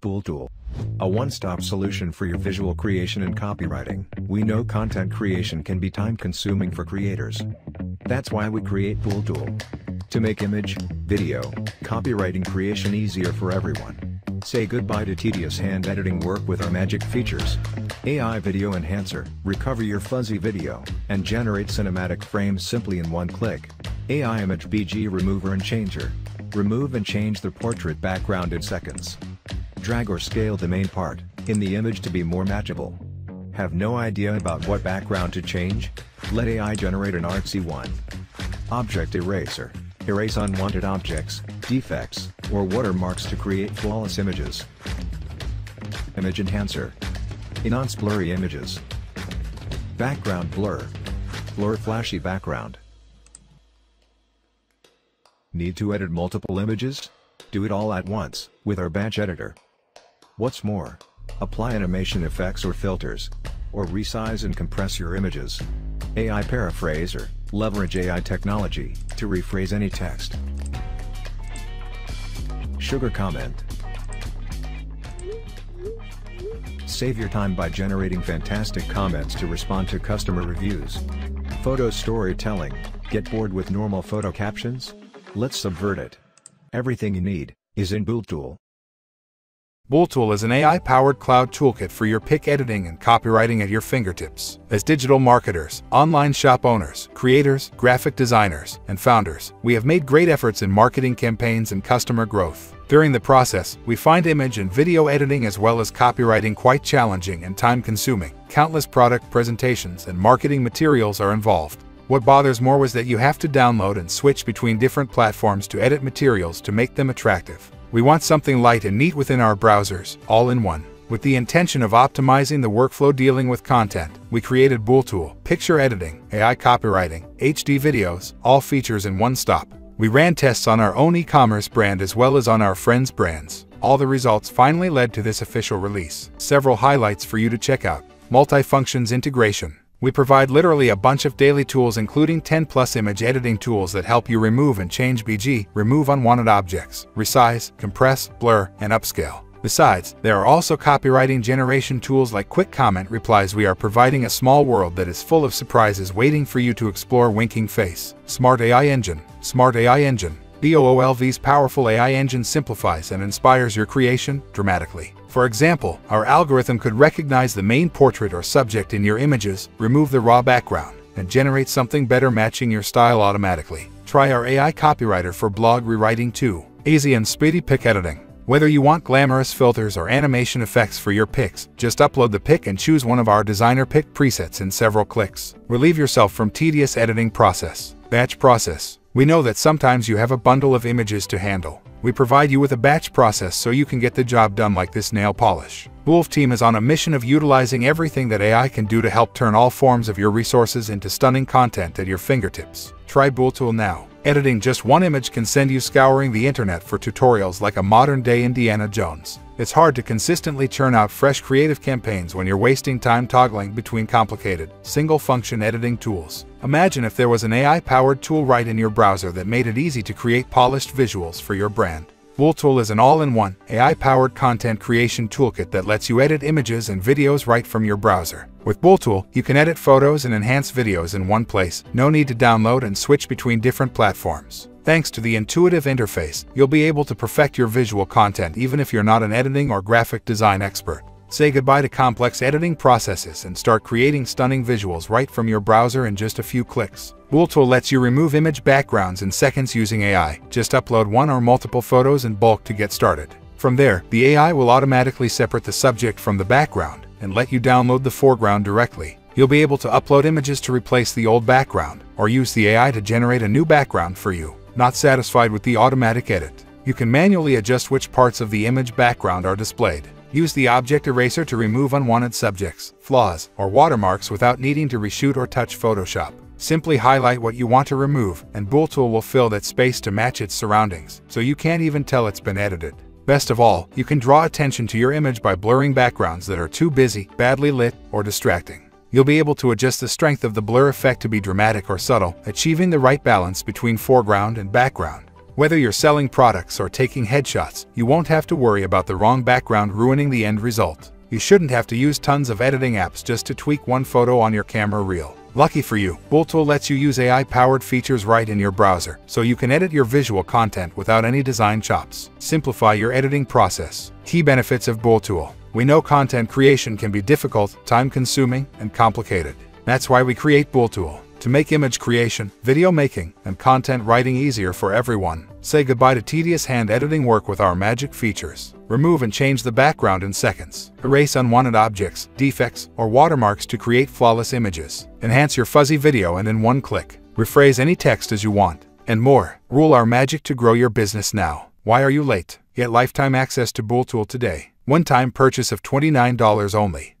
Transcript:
Booltool. A one-stop solution for your visual creation and copywriting. We know content creation can be time-consuming for creators. That's why we create Booltool. To make image, video, copywriting creation easier for everyone. Say goodbye to tedious hand editing work with our magic features. AI Video Enhancer. Recover your fuzzy video, and generate cinematic frames simply in one click. AI Image BG Remover and Changer. Remove and change the portrait background in seconds. Drag or scale the main part in the image to be more matchable. Have no idea about what background to change? Let AI generate an artsy one. Object Eraser. Erase unwanted objects, defects, or watermarks to create flawless images. Image Enhancer. Enhance blurry images. Background Blur. Blur flashy background. Need to edit multiple images? Do it all at once with our batch editor. What's more, apply animation effects or filters, or resize and compress your images. AI Paraphraser. Leverage AI technology to rephrase any text. Sugar Comment. Save your time by generating fantastic comments to respond to customer reviews. Photo Storytelling. Get bored with normal photo captions? Let's subvert it. Everything you need is in Booltool. Booltool is an AI-powered cloud toolkit for your pic editing and copywriting at your fingertips. As digital marketers, online shop owners, creators, graphic designers, and founders, we have made great efforts in marketing campaigns and customer growth. During the process, we find image and video editing as well as copywriting quite challenging and time-consuming. Countless product presentations and marketing materials are involved. What bothers more was that you have to download and switch between different platforms to edit materials to make them attractive. We want something light and neat within our browsers, all in one. With the intention of optimizing the workflow dealing with content, we created Booltool, picture editing, AI copywriting, HD videos, all features in one stop. We ran tests on our own e-commerce brand as well as on our friends' brands. All the results finally led to this official release. Several highlights for you to check out. Multi-functions integration. We provide literally a bunch of daily tools including 10+ image editing tools that help you remove and change BG, remove unwanted objects, resize, compress, blur, and upscale. Besides, there are also copywriting generation tools like quick comment replies. We are providing a small world that is full of surprises waiting for you to explore. Winking face. Smart AI Engine. Smart AI Engine. Booltool's powerful AI engine simplifies and inspires your creation dramatically. For example, our algorithm could recognize the main portrait or subject in your images, remove the raw background, and generate something better matching your style automatically. Try our AI copywriter for blog rewriting too. Easy and speedy pic editing. Whether you want glamorous filters or animation effects for your pics, just upload the pic and choose one of our designer pic presets in several clicks. Relieve yourself from tedious editing process. Batch process. We know that sometimes you have a bundle of images to handle. We provide you with a batch process so you can get the job done like this nail polish. Booltool team is on a mission of utilizing everything that AI can do to help turn all forms of your resources into stunning content at your fingertips. Try Booltool now. Editing just one image can send you scouring the internet for tutorials like a modern-day Indiana Jones. It's hard to consistently churn out fresh creative campaigns when you're wasting time toggling between complicated, single-function editing tools. Imagine if there was an AI-powered tool right in your browser that made it easy to create polished visuals for your brand. Booltool is an all-in-one, AI-powered content creation toolkit that lets you edit images and videos right from your browser. With Booltool, you can edit photos and enhance videos in one place. No need to download and switch between different platforms. Thanks to the intuitive interface, you'll be able to perfect your visual content even if you're not an editing or graphic design expert. Say goodbye to complex editing processes and start creating stunning visuals right from your browser in just a few clicks. Booltool lets you remove image backgrounds in seconds using AI. Just upload one or multiple photos in bulk to get started. From there, the AI will automatically separate the subject from the background and let you download the foreground directly. You'll be able to upload images to replace the old background, or use the AI to generate a new background for you. Not satisfied with the automatic edit? You can manually adjust which parts of the image background are displayed. Use the object eraser to remove unwanted subjects, flaws, or watermarks without needing to reshoot or touch Photoshop. Simply highlight what you want to remove, and Booltool will fill that space to match its surroundings, so you can't even tell it's been edited. Best of all, you can draw attention to your image by blurring backgrounds that are too busy, badly lit, or distracting. You'll be able to adjust the strength of the blur effect to be dramatic or subtle, achieving the right balance between foreground and background. Whether you're selling products or taking headshots, you won't have to worry about the wrong background ruining the end result. You shouldn't have to use tons of editing apps just to tweak one photo on your camera reel. Lucky for you, Booltool lets you use AI-powered features right in your browser, so you can edit your visual content without any design chops. Simplify your editing process. Key benefits of Booltool. We know content creation can be difficult, time-consuming, and complicated. That's why we create Booltool, to make image creation, video making, and content writing easier for everyone. Say goodbye to tedious hand editing work with our magic features. Remove and change the background in seconds. Erase unwanted objects, defects, or watermarks to create flawless images. Enhance your fuzzy video and in one click. Rephrase any text as you want. And more. Rule our magic to grow your business now. Why are you late? Get lifetime access to Booltool today. One-time purchase of $29 only.